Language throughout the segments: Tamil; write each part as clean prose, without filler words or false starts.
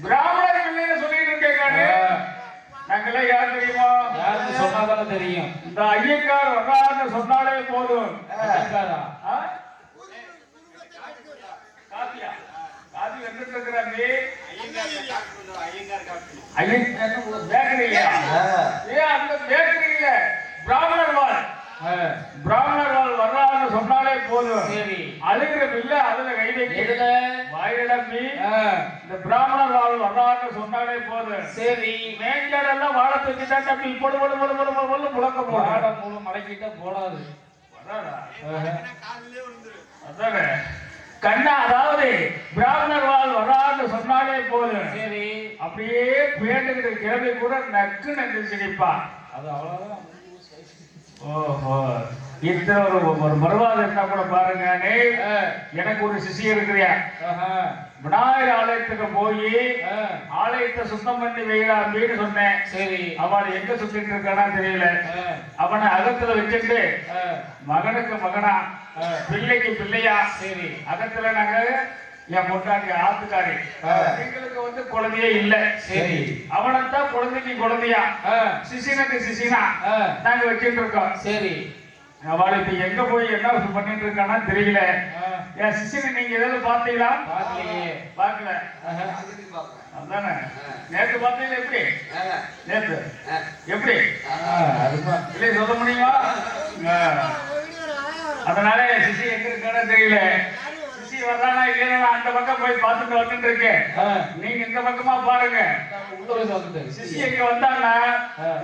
பிராமணர்கள் சொல்லிட்டு இருக்கேன். நாங்களே யார் தெரியுமா? யாருன்னு சொன்னாதானே தெரியும். இந்த ஐயக்கார் வர்றாருன்னு சொன்னாலே போதும். ஐயக்காரா? காப்பியா? காப்பி வந்துட்டு இருக்கிறாங்க. பேக்கரியா? அந்த பேக்கரியில பிராமணர் வாழ் வர்றாருன்னு சொன்னாலே போதும். சரி, அழுகிறது இல்ல, அதுல கை வைக்கிறதுல வாயிடம்பி. இந்த பிராமணர் வாழ் வர்றாருன்னு சொன்னாலே போதும். சரி, மேங்கடெல்லாம் வாழ தூக்கிட்டா தம்பி பொடு பொடு பொடு பொடு பொடு முழக்க போட மூணு மடக்கிட்ட போடாது. அதானே கண்ணா, அதாவது பிராமணர் வாழ் வர்றாருன்னு சொன்னாலே போதும். சரி, அப்படியே பேண்டுகிற கிழமை கூட நக்கு நக்கு சிரிப்பான். அது அவ்வளவுதான். ஓஹோ, இத்தனை ஒரு மறுவாதம் இருந்தா கூட பாருங்க. எனக்கு ஒரு சிஷி இருக்கிறியா, விநாயகர் ஆலயத்துக்கு போய் ஆலயத்தை சுத்தம் பண்ணி வைக்கிறா அப்படின்னு சொன்னேன். சரி, அவன் எங்க சுத்திட்டு இருக்கானா தெரியல. அவனை அகத்துல வச்சுட்டு மகனுக்கு மகனா பிள்ளைக்கு பிள்ளையா. சரி, அகத்துல நாங்க என் பொண்டாட்டி ஆத்துக்காரி எங்களுக்கு வந்து குழந்தையே இல்ல. சரி, அவனைத்தான் குழந்தைக்கு குழந்தையா சிசினுக்கு சிசினா நாங்க வச்சுட்டு இருக்கோம். சரி, அவள் இப்ப எங்க போய் என்ன பண்ணிட்டு இருக்கானா தெரியல. என் சிசினை நீங்க ஏதாவது பாத்தீங்களா? பாக்கல. அதானே நேற்று பார்த்தீங்களா? எப்படி நேற்று எப்படி இல்லை சொல்ல முடியுமா? அதனால சிசி எங்க இருக்கானு தெரியல. வர்றானா இல்லையா அந்த பக்கம் போய் பார்த்துட்டு வந்துட்டு இருக்கேன். நீங்க இந்த பக்கமா பாருங்க. சிசி எங்க வந்தான்னா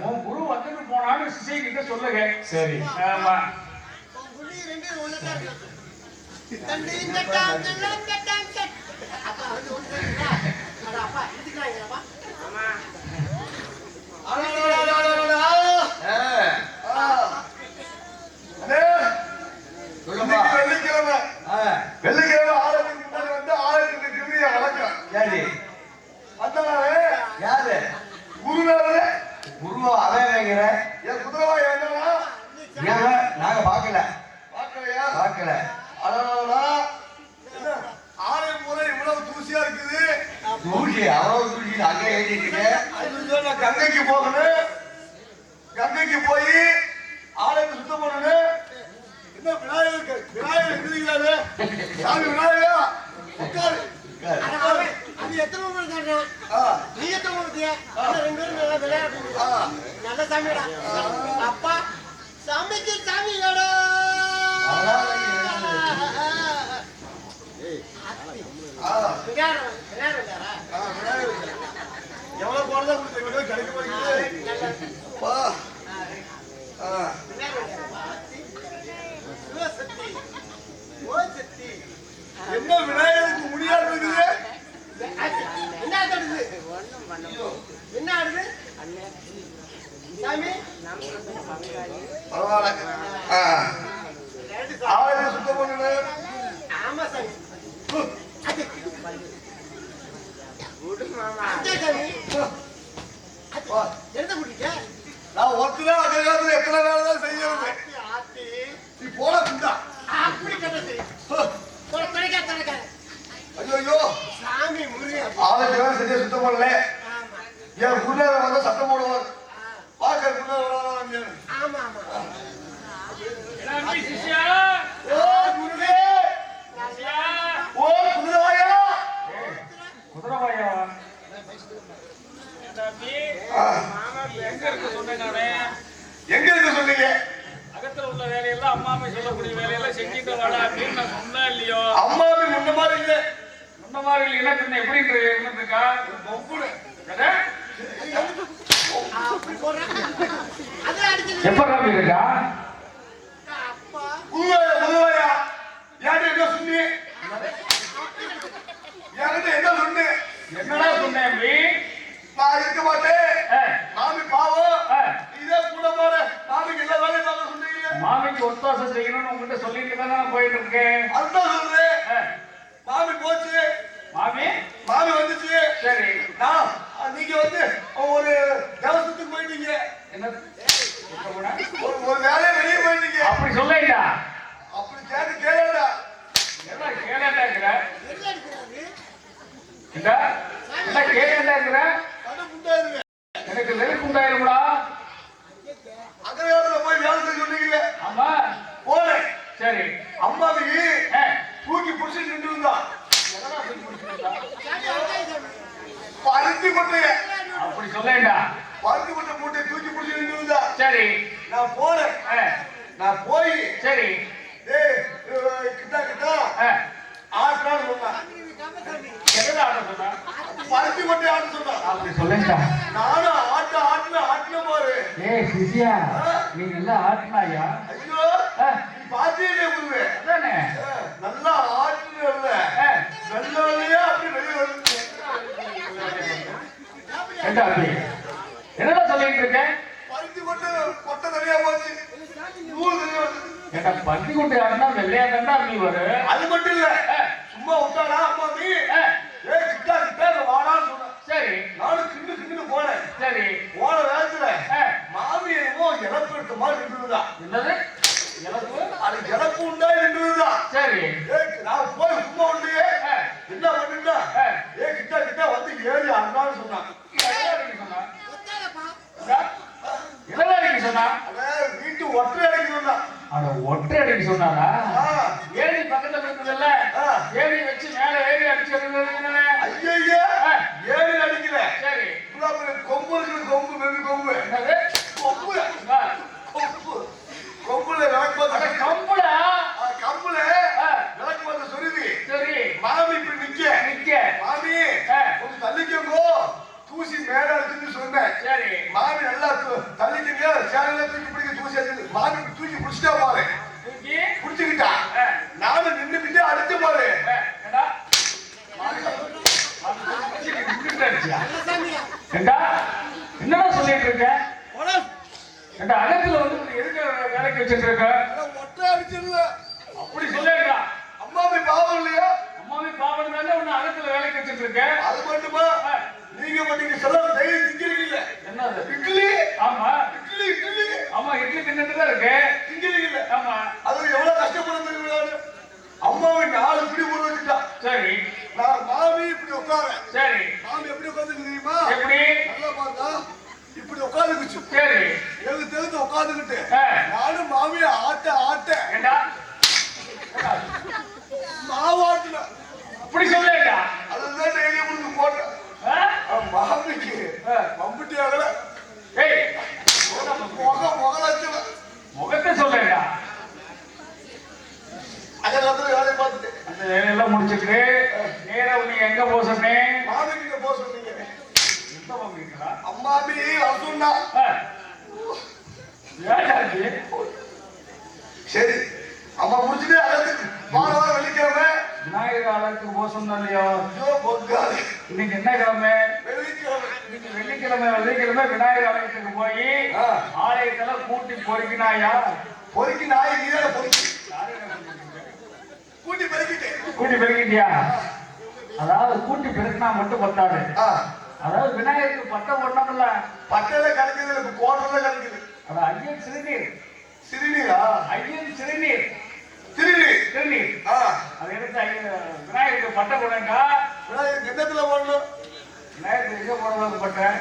உன் குரு வந்துட்டு போனான்னு சிசி கிட்ட சொல்லுங்க. சரி, ஆமா. வெள்ளிக்கிழமை ஆலயத்துக்கு முன்னாடி வந்து ஆலயத்துக்கு கிருமியை வளர்க்கலாம். யாரு குருநாதரே? குருவா அவங்கிற என் குதிரவா என்னன்னா நாங்க பாக்கல. பாக்கலையா? பாக்கல. அதனாலதான் ஆலயம் முறை இவ்வளவு தூசியா இருக்குது. தூசி அவ்வளவு தூசி அங்கே எழுதிட்டு நான் கங்கைக்கு போகணும். கங்கைக்கு போய் ஆலயத்தை சுத்தம் பண்ணணும். என்ன விநாயகர் விநாயகர் இருக்கிறீங்களா? சாமி விநாயகா உட்காரு. அது எத்தனை நீ எத்தனை ரெண்டு பேரும் விளையாடுறீங்க. நல்ல சாமிடா. அப்பா சாமிக்கு சாமி எவ்வளவு போறதா கிடைக்க போறீங்க. என்ன விநாயகருக்கு முடியாது இருக்குது? என்ன ஆடுது? என்ன ஆடுது சாமி? பரவாயில்ல. ஆலயத்தை சுத்தம் பண்ணுங்க. ஆமா சாமி. என்ன முடிக்க நான் ஒருத்தர அதே காலத்துல எத்தனை வேலை தான் செய்யறது. நீ போல குண்டா அப்படி கட்டது. ஐயோ சாமி முருகன் ஆலயத்தை சரியா சுத்தம் பண்ணல. என் குருநாத வந்து சத்தம் போடுவார். பார்க்க குருநாத. ஆமா ஆமா. ஓ குருவே, ஓ குதிரவாயா, குதிரவாயா எங்க இருக்கு சொன்னீங்க? அகத்துல உள்ள வேலையெல்லாம் அம்மாமே சொல்லக்கூடிய வேலையெல்லாம் செஞ்சுட்டு வாடா அப்படின்னு நான் சொன்னா இல்லையோ? அம்மாவே முன்ன மாதிரி இல்ல. முன்ன மாதிரி இல்லைன்னா பின்ன எப்படி இருந்துருக்கா? எப்ப இருக்கா? குருவாயா யாரு என்ன சொன்னி? யாரு என்ன சொன்ன? என்னடா சொன்னேன்? நான் இருக்க மாட்டேன். மாமி பாவம். இதே கூட போற மாமிக்கு எல்லா வேலையும் பார்க்க சொன்னீங்க. மாமிக்கு ஒத்தாசம் செய்யணும்னு உங்ககிட்ட சொல்லிட்டு தான் போயிட்டு இருக்கேன். அதுதான் சொல்றேன். மாமி போச்சு. மாமி வந்துச்சு. சரி, நீங்க வந்து ஒரு தேவசத்துக்கு போயிட்டீங்க. என்ன ஒரு வேலையை வெளியே போயிட்டீங்க. அப்படி சொல்லிட்டா? அப்படி கேட்டு கேளடா. என்ன கேளடா? ஏண்டா என்ன கேட்கண்டாங்கிற கண்ணு குண்டாயிருங்க. எனக்கு நெருப்பு உண்டாயிரும்டா. அக்கறையோட போய் வேலை செய்ய சொன்னீங்கல்ல, ஆமா போனேன். சரி அம்மாவுக்கு ஆ, தூக்கி பிடிச்சி நின்று இருந்தான். எதனா தூக்கி பிடிச்சிருக்கா? பருத்தி கொட்டைய அப்படி சொல்லேன்டா. பருத்தி கொட்டை மூட்டை தூக்கி பிடிச்சி நின்று இருந்தா. சரி நான் போனேன். ஆ, நான் போய் சரி ஏய் கிட்ட கிட்ட ஆ, ஆட்டான்னு சொன்னான். எதனா ஆட சொன்னா? பருத்தி கொட்டை ஆட்ட சொன்னான். அப்படி சொல்லேன்டா. நானும் ஆட்டின பாரு. ஏய் சிசியா, நீ நல்லா ஆட்டினாயா? ஐயோ ஆ, நீ பாத்தியே குருவே. அதானே நல்லா ஆட்டினல்ல, ஆ, வெள்ளையா அப்படி வெளியே வந்து ஏண்டா அப்படி என்னடா சொல்லிட்டு இருக்க? பருத்தி கொட்டை தனியா போச்சு, நூல் தனியா வந்து. ஏண்டா பருத்தி குட்டி ஆடினா வெள்ளையா தாண்டா அப்படி வரும். அது மட்டும் இல்ல, ஆ, சும்மா விட்டானா அம்மா நீ ஆ, ஏய் கிட்டா கிட்டா வாடான்னு சொன்ன. சரி நானும் கிண்டு போனேன். சரி போன வேகத்துல ஆ, மாமி என்னமோ இழப்பு எடுத்த மாதிரி நின்றுதான். என்னது எனக்கு? அது இழப்பு உண்டா நின்றுதான். சரி நான் போய் சும்மா உண்டையே ஆ, என்ன பண்ணிட்டா, ஆ, கிட்ட வந்து ஏறி அண்ணான்னு சொன்னான். என்னடா நீங்க சொன்னா? என்னடா நீங்க சொன்னா? அதான் வீட்டு ஒற்றை அடிக்க சொன்னான். அட ஒற்றை அடிக்க சொன்னாரா? ஆ, ஏரி பக்கத்துல இருக்குதுல்ல, ஆ. ஏரி வச்சு மேல ஏறி அடிச்சு வருதுன்னு. ஐயையே, ஆ, ஏறி அடிக்கல. சரி இவ்வளவு பெரிய கொம்பு இருக்குது, கொம்பு வெகு கொம்பு என்னது? கொம்பு ஆ, கொம்பு கொம்புல விளக்கு அட பார்த்து கம்புடா. கம்புல ஆ, விளக்கு பார்த்து சொருவி சரி மாமி இப்படி நிக்க. நிக்க. மாமி ஆ, கொஞ்சம் தள்ளிக்கோ, தூசி மேல இருக்குன்னு சொன்னேன். சரி மாமி நல்லா தள்ளிக்கங்க, சேனல தூக்கி பிடிக்க தூசி அடிச்சு. மாமி இப்படி தூக்கி பிடிச்சிட்டா பாரு, தூக்கி. பிடிச்சுக்கிட்டா. ஆ, நானும் நின்னுக்கிட்டே அடிச்சு பாரு. ஆ, ஏண்டா? நின்னுட்டு அடிச்சியா? ஏண்டா என்னடா சொல்லிட்டு இருக்க? ஏண்டா அகத்துல வந்து உன்னை எதுக்கு வேலைக்கு வச்சுட்டு இருக்க? ஒற்றை அடிச்சிருந்த அப்படி சொல்லேடா. அம்மாவி பாவம் இல்லையா? அம்மாவே பாவம் தானே உன்னை அகத்துல வேலைக்கு வச்சுட்டு இருக்க. அது மட்டுமா, ஆ, நீங்க செலவு டெய்லி திங்கிறீங்க. என்னது? இட்லி ஆமா இட்லி ஆமா இட்லி தின்னுட்டு தான் இருக்கு. திங்கிறீங்க. ஆமா அது எவ்வளவு கஷ்டப்படுறது. அம்மாவை 4 பிடி ஊற வச்சுட்டா. சரி நான் மாமி இப்படி உட்காரேன். சரி மாமி எப்படி உட்காந்து தெரியுமா? எப்படி? நல்லா பார்த்தா இப்படி உட்காந்துக்குச்சு. சரி தெரிஞ்சு உட்காந்துக்கிட்டு ஆ, நானும் மாமியை ஆட்ட ஏண்டா மாவாட்டுல. அப்படி சொல்லேடா. அதுதான் டெய்லி முடிஞ்சு போட்டேன். மாமிக்கு மம்புட்டி ஆகல, ஏய் முகலட்சண முகத்தை சொல்லேடா. அதெல்லாம் வேலையை பார்த்துட்டு அந்த வேலையெல்லாம் முடிச்சுட்டு நேரா நீ எங்க போக சொன்னேன்? மாமி கிட்ட போக சொன்னீங்க. எந்த வாங்கிக்கிறா? அம்மாமி வரணும்னா ஏண்டா இது? சரி அம்மா முடிச்சுட்டு அழகு வாரம் வெள்ளிக்கிழமை. விநாயகர் ஆலயத்துக்கு போக சொன்னா இல்லையோ? ஐயோ பொங்காது, இன்னைக்கு என்ன கிழமை? வெள்ளிக்கிழமை. இன்னைக்கு வெள்ளிக்கிழமை விநாயகர் ஆலயத்துக்கு போய் ஆலயத்தெல்லாம் கூட்டி பொறுக்கினாயா? பொறுக்கி நாய் நீதான் பொறுக்கி கூட்டி பெருக்கிட்டேன். கூட்டி பெருக்கிட்டியா? அதாவது கூட்டி பெருக்கினா மட்டும் பத்தாது. அதாவது விநாயகருக்கு பட்டம் போடணும்ல. பட்டையில கிடைக்குது, இப்ப கோட்டல கிடைக்குது. அது ஐயன் சிறுநீர். சிறுநீரா? ஐயன் சிறுநீர். திருநீர். திருநீர். அது எடுத்து விநாயகருக்கு பட்டம் போடண்டா. கிண்ணத்துல போடணும். விநாயகருக்கு எங்க போடுறது பட்டம்?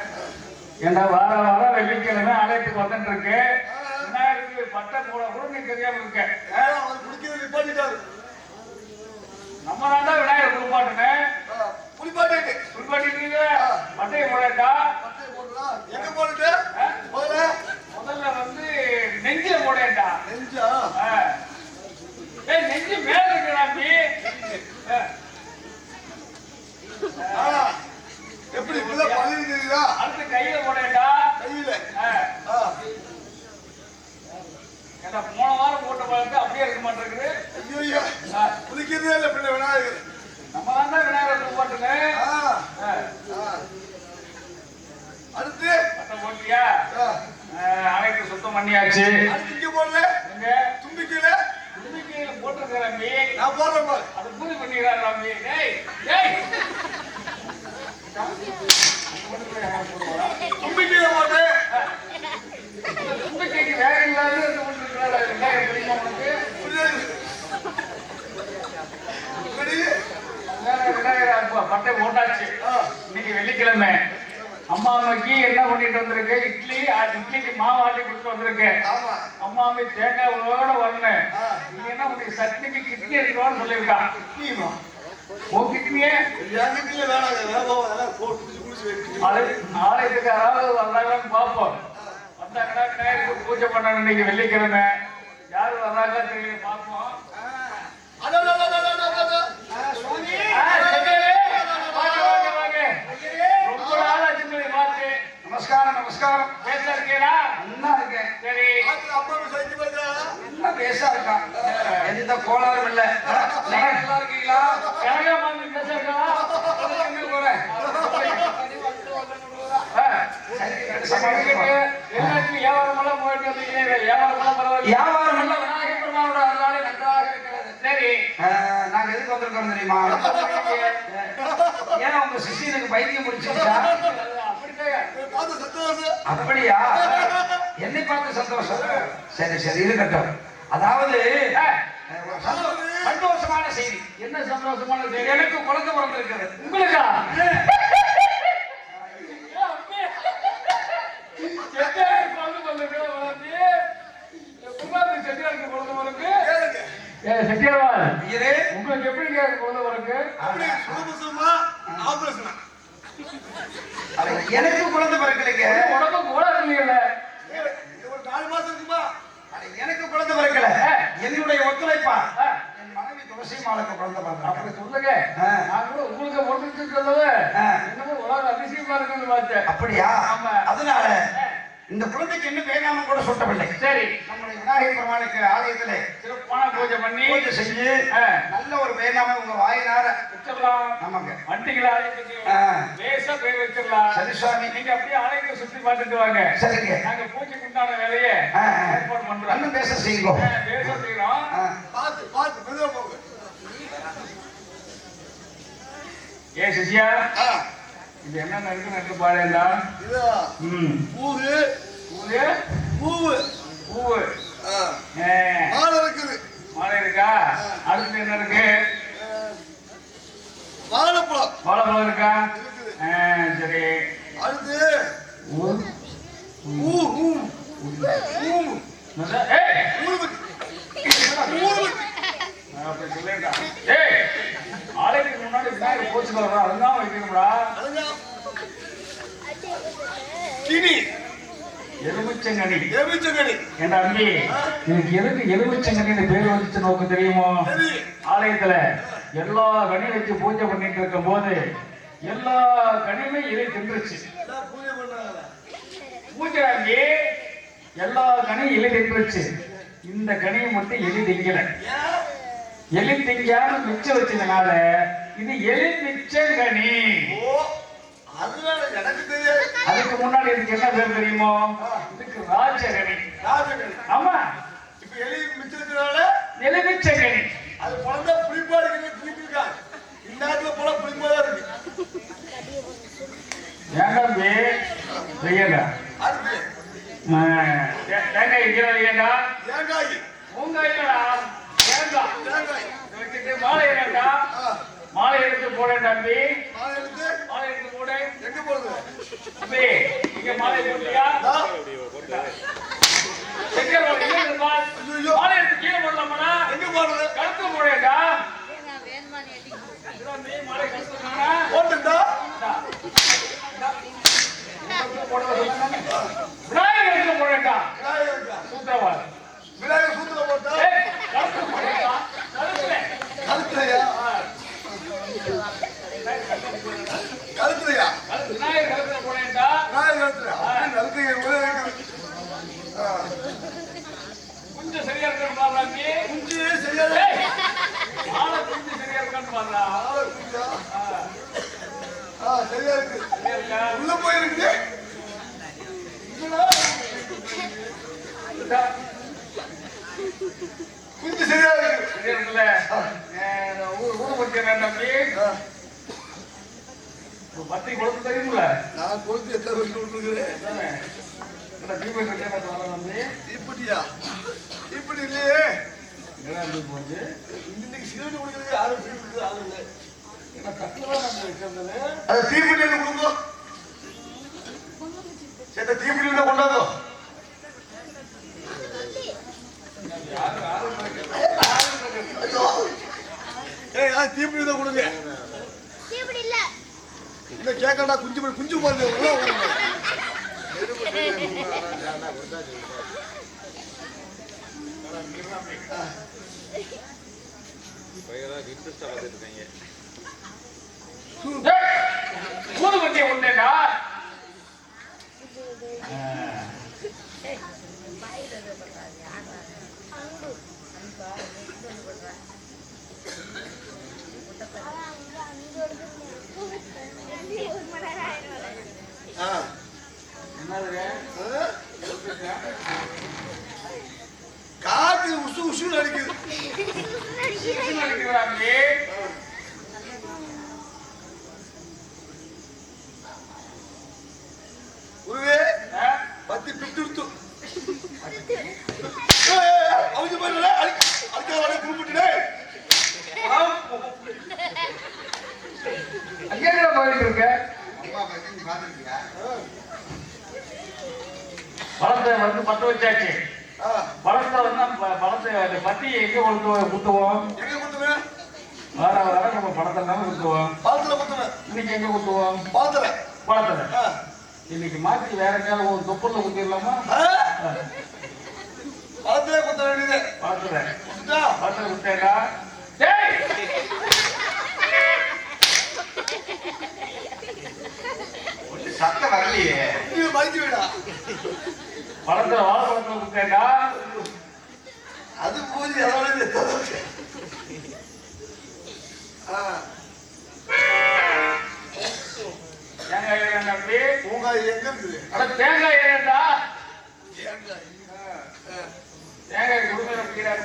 ஏண்டா வாரம் வெள்ளிக்கிழமை ஆலயத்துக்கு வந்துட்டு இருக்கு. விநாயகருக்கு பட்டம் போட கூட நீ தெரியாம இருக்க. அவர் குடிக்கிறது நிப்பாட்டிட்டாரு. நம்ம தான் விநாயகர் குளிப்பாட்டுனேன். குளிப்பாட்டிட்டு குளிப்பாட்டிட்டு பட்டையை போடண்டா. பட்டை போடலாம். எங்க போட்டுட்டு முதல்ல வந்து நெஞ்சில போடண்டா. நெஞ்சா? ஏய் நெஞ்சு மேல இருக்கு தம்பி. எப்படி இப்பதான் பழகிருக்கீங்களா? அடுத்து கையில போடண்டா. கையில ஏன்னா போன வாரம் போட்ட பழத்தை அப்படியே இருக்க மாட்டேங்குது. ஐயோ குளிக்கிறதே இல்லை பிள்ளை விநாயகர். நம்ம தான் விநாயகர் குளிப்பாட்டுனேன். அடுத்து பட்டை போட்டியா? அனைத்து சுத்தம் பண்ணியாச்சு. அடுத்து இங்க போடல, எங்க தும்பிக்கையில தும்பிக்கையில போட்டிருக்கிற தம்பி. நான் போடுறேன் பாரு. அது பூரி பண்ணிக்கிறார் தம்பி. டேய் டேய் தும்பிக்கையில போட்டு தும்பிக்கைக்கு வேற இல்லாத விநாயகர் தெரியுமா உனக்கு? இப்படி விநாயகர் பட்டை போட்டாச்சு. இன்னைக்கு வெள்ளிக்கிழமை. அம்மாவுக்கு என்ன பண்ணிட்டு வந்திருக்கு? இட்லிக்கு மாவு ஆட்டி கொடுத்து வந்திருக்கு. அம்மாவுக்கு தேங்காய் உணவோட வரணும். நீ என்ன உனக்கு சட்னிக்கு கிட்னி எடுக்கணும்னு சொல்லியிருக்கா. உன் கிட்னியே நாளைக்கு யாராவது வந்தாங்கன்னு பார்ப்போம். வந்தாங்கன்னா விநாயகருக்கு பூஜை பண்ணணும். இன்னைக்கு வெள்ளிக்கிழமை யாரு வர்றாங்க தெரியல, பார்ப்போம். ரொம்ப நாள் ஆச்சு பார்த்து. நமஸ்காரம் நமஸ்காரம். பேச இருக்கீங்களா? நல்லா இருக்கேன். சரி, என்ன பேசா இருக்கான், எந்த கோளாறும் இல்ல. நல்லா இருக்கீங்களா? கனகா மாமி பேச இருக்கா? எங்க போறேன்? எல்லாத்துக்கும் வியாபாரம் எல்லாம் போயிட்டு வந்தீங்க. வியாபாரம் எல்லாம் பரவாயில்ல. வியாபாரம் எல்லாம் விநாயகர் பெருமானோட அருளாலே நன்றாக இருக்கிறது. சரி, நாங்க எதுக்கு வந்திருக்கோம் தெரியுமா? ஏன் உங்க சிஷியனுக்கு பைத்தியம் முடிச்சிருச்சா? அப்படியா? என்னை பார்த்து சந்தோஷம். சரி சரி இருக்கட்டும். அதாவது சந்தோஷமான செய்தி. என்ன சந்தோஷமான செய்தி? எனக்கு குழந்தை பிறந்திருக்கிறது. உங்களுக்கா? உங்களுக்கு எப்படி குழந்தை பிறகு? எனக்கு குழந்தை பிறக்கலைங்க. உடம்பு கோளாறு இல்லையில. எனக்கு குழந்தை பிறக்கல. என்னுடைய ஒத்துழைப்பா என் மனைவி துளசி மாலுக்கு குழந்தை பிறந்த. அப்படி சொல்லுங்க. நான் கூட உங்களுக்கு ஒன்று என்னமோ உலக அதிசயமா இருக்குன்னு பார்த்தேன். அப்படியா? ஆமா. அதனால இந்த குழந்தைக்கு என்ன பேராம கூட சுட்டவில்லை. சரி, நம்முடைய விநாயகர் பெருமானுக்கு ஆலயத்திலே சிறப்பான பூஜை பண்ணி பூஜை செஞ்சு நல்ல ஒரு பேராம உங்க வாயினார வச்சிடலாம். ஆமாங்க. வண்டிகளை ஆலயத்துக்கு லேசா பேர் வச்சிடலாம். சரி சுவாமி. நீங்க அப்படியே ஆலயத்தை சுத்தி பார்த்துட்டு வாங்க. சரிங்க. நாங்க பூஜைக்கு உண்டான வேலையை ஏற்பாடு பண்றோம். அண்ணன் பேச செய்வோம். பேச செய்யறோம். பார்த்து பார்த்து மெதுவா போங்க. ஏ சிஷியா, இது என்ன நெருக்கு நட்டு பாடேண்டா? பூவு பூவு பூவு பூவு மாலை இருக்குது. மாலை இருக்கா? அடுத்து என்ன இருக்கு? வாழைப்பழம். வாழைப்பழம் இருக்கா? சரி. அடுத்து ஆலயத்துக்கு முன்னாடி விநாயகர் போச்சு வர்றோம். அதுதான் வைக்கணும்டா. எலுமிச்சங்கனி. என் தம்பி, எனக்கு எதுக்கு எலுமிச்சங்கனி பேர் வந்துச்சு நோக்கு தெரியுமோ? ஆலயத்துல எல்லா கனி வச்சு பூஜை பண்ணிட்டு இருக்கும் போது எல்லா கனியுமே எலி தின்றுச்சு. பூஜை அங்கே எல்லா கனியும் எலி தின்றுச்சு. இந்த கனியை மட்டும் எலி திங்கல. எலி திங்காம மிச்சம் வச்சதுனால இது எலி மிச்சங்கனி. அதுக்கு முன்னாடி இதுக்கு என்ன பேர் தெரியுமோ? இதுக்கு ராஜகனி. ஆமா, இப்ப எலி மிச்சதுனால எலி மிச்சங்கனி. அது குழந்தை புளிப்பா இருக்கு. புளிப்பிருக்காங்க. இந்நாட்டுல போல புளிப்பா தான் இருக்கு. ஏன் தம்பி செய்யடா? தேங்காய் இல்லையா? தேங்காய் பூங்காய்டா. தேங்காய் வச்சுட்டு மாலை இல்லையா? மாலை எடுத்து போடேன் தம்பி. மாலை எடுத்து போட. எங்க போடுது? தம்பி, இங்க மாலை போட்டியா? மாலை எடுத்து கீழே போடலாமா? எங்க போடுது? கழுத்து போடேன்டா. மாலை கழுத்து போட்டுட்டா விநாயகருக்கு போடேன்டா. சூத்திரவாள் விநாயகர் சூத்திர போட்டா கழுத்து போடேன்டா. கழுத்துலையா? கழுத்துலையா? விநாயகர் கழுத்துல போடேன்டா. விநாயகர் கழுத்துலையா? கழுத்து கொஞ்சம் சரியா இருக்கான்னு பாருடா. குஞ்சு சரியா? மாலை கொஞ்சம் சரியா இருக்கான்னு பாருடா. சரியா இருக்கு. சரியா இருக்கா? உள்ள போயிருக்கு. குஞ்சு சரியா இருக்கு. சரியா இருக்குல்ல? ஊரு படிக்கிறேன் தம்பி. பத்தி கொடுத்து தெரியுமில்ல? நான் கொடுத்து எத்தனை வருஷம் விட்டுருக்கிறேன். தீபம் கட்டியா தம்பி? இப்படியா? இப்படி இல்லையே. போச்சு இன்னைக்கு சிகரெட் கொடுக்குறது யாரும் கொடுக்குறது ஆள் இல்லை. அது தீப்பிடி கொடுங்க. சரி தீப்பிடி கொண்டாந்தோ. தீப்பிடி கொடுங்க. இல்ல கேக்கடா குஞ்சு பாருங்க. ஊதுபத்தி உண்டேடா. காத்து உசு உசு அடிக்குது. உருவே பத்தி பிட்டு அவங்க பண்ணல அடுத்த கும்பிட்டுனே அங்கே போயிட்டு இருக்க. பழத்தை வந்து பத்த வச்சாச்சு. பழத்தை வந்து பழத்தை பத்தி எங்க குத்துவோம்? எங்க குத்துவேன்? வர வர நம்ம பழத்தை தான் குத்துவோம். பழத்துல குத்துவேன். இன்னைக்கு எங்க குத்துவோம்? பழத்துல. இன்னைக்கு மாத்தி வேற எங்கேயாவது ஒரு தொப்புல குத்திடலாமா? பழத்துல குத்த வேண்டியது. பழத்துல குத்தேடா. சத்தம் வரலையே. மறைச்சு விடா. பழத்துல வாழைப்பழத்துல குத்தேடா. அது பூஜை அதோட தேங்காய் நம்பி பூங்காய் எங்க இருக்குது? தேங்காய் ஏண்டா. தேங்காய் குடும்பம் நம்பிக்கிறாரு.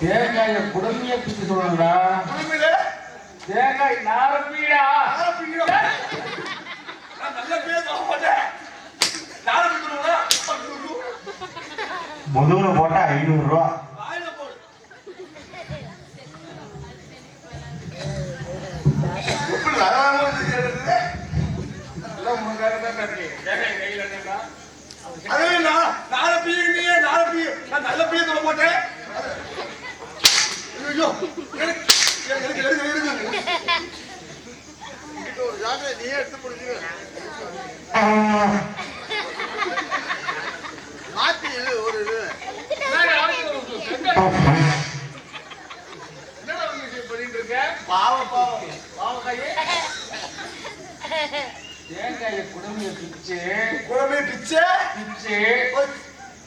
தேங்காய குடுமைய பிச்சு சொல்லணும்டா. தேங்காய் நாரப்பீடா. முதுகுல போட்டா 500 ரூபா. நல்ல பைய சொல்ல போட்டேன். நீ எடுத்து முடிச்சு மாத்தி ஒரு இது பண்ணிட்டு இருக்க. பாவம் பாவக்காயே தேங்காய குடுமைய பிச்சு குழம்பு பிச்சு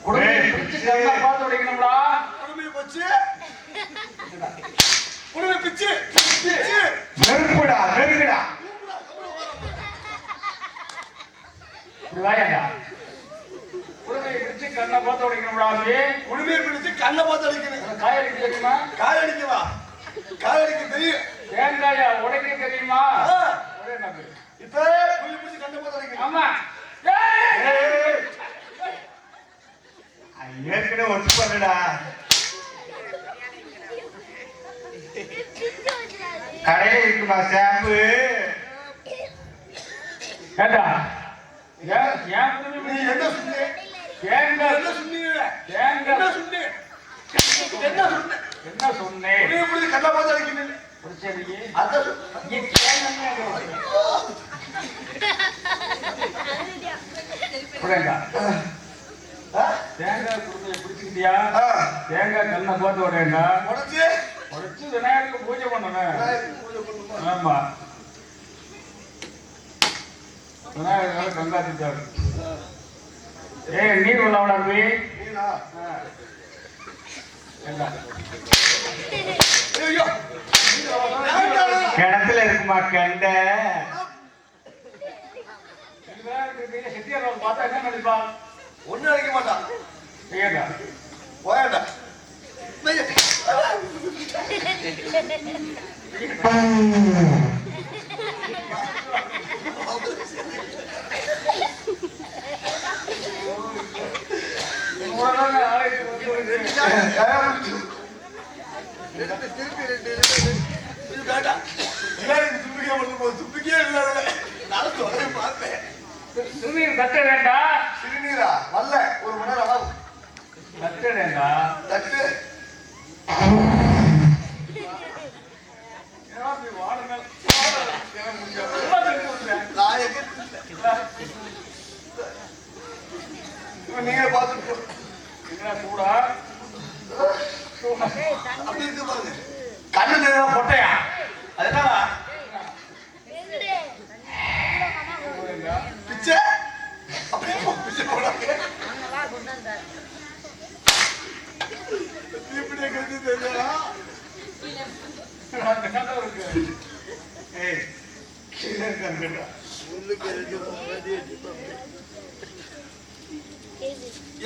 குடுமைய பிச்சு கண்ணா பார்த்து உடைக்கணும்டா. குடும்பை பிச்சு நெருப்புடா. வாயாடா. குடுமையை பிடிச்சு கண்ணை பார்த்து உடைக்கணும்டா. குடுமையை பிடிச்சு கண்ணை பார்த்து அடிக்கணும். காய் அடிக்க தெரியுமா? காய் அடிக்க தெரியும். தேங்காய உடைக்க தெரியுமா? இப்ப குழி பிடிச்சு கண்ணை பார்த்து அடிக்கணும். ஆமா. ஏற்கனவே ஒட்டு பண்ணுடா. கடையில இருக்குமா ஷாம்பு? கேட்டா நீ என்ன சொன்னீங்க? என்ன சொன்னேன்? கண்ணா பார்த்து அடிக்கணும். தேங்காய் குடுமையை பிடிச்சிக்கிட்டியா? தேங்காய் கண்ணை பார்த்து உடையண்டா. உடைச்சு விநாயகருக்கு பூஜை பண்ணணும். ஆமா, விநாயகர் கங்கா திட்டாரு. நீர் உள்ளவனா கிணத்துல இருக்குமா கண்ட? செட்டியார் பார்த்தா என்ன நினைப்பான்? ஒண்ணு அடிக்க மாட்டான். ஏண்டா போயாண்டா உடனே ஆலயத்துக்கு வந்து துப்பிக்கே இல்லாத நான் சொல்ல பார்த்தேன். சிறுநீர் தட்ட வேண்டாம். சிறுநீரா வரல, ஒரு மணி நேரம் ஆகும். தட்ட வேண்டாம். தட்டு நீங்க பார்த்துட்டு கூடா அப்படி இருக்கு பாருங்க. கண்ணு தெரியாம பொட்டையா அது என்னவா பிச்சை அப்படி பிச்சை போடாங்க. இப்படி கருத்து தெரியா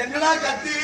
என்னடா கத்தி